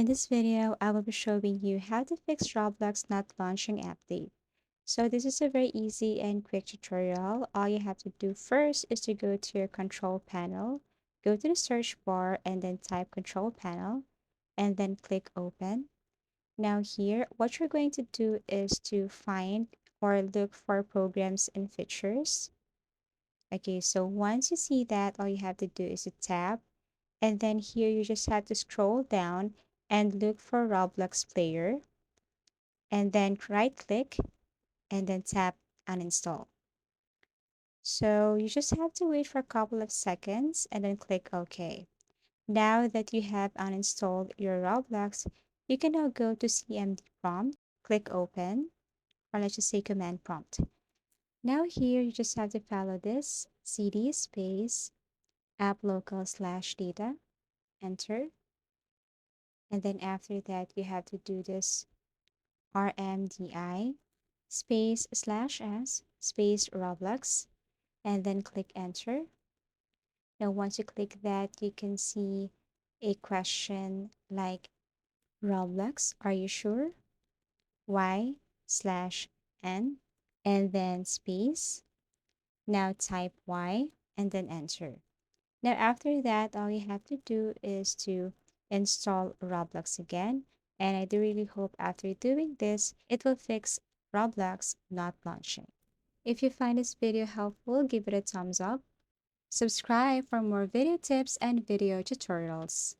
In this video, I will be showing you how to fix Roblox not launching update. So this is a very easy and quick tutorial. All you have to do first is to go to your control panel, go to the search bar and then type control panel and then click open. Now here, what you're going to do is to find or look for programs and features. Okay, so once you see that, all you have to do is to tap and then here you just have to scroll down and look for Roblox player and then right click and then tap uninstall. So you just have to wait for a couple of seconds and then click OK. Now that you have uninstalled your Roblox, you can now go to CMD prompt, click open, or let's just say command prompt. Now here you just have to follow this cd space app local slash data, enter. And then after that, you have to do this RMDI space slash s space Roblox and then click enter. Now, once you click that, you can see a question like Roblox, are you sure? Y slash N and then space. Now type Y and then enter. Now, after that, all you have to do is to install Roblox again. And I do really hope after doing this, it will fix Roblox not launching. If you find this video helpful, give it a thumbs up. Subscribe for more video tips and video tutorials.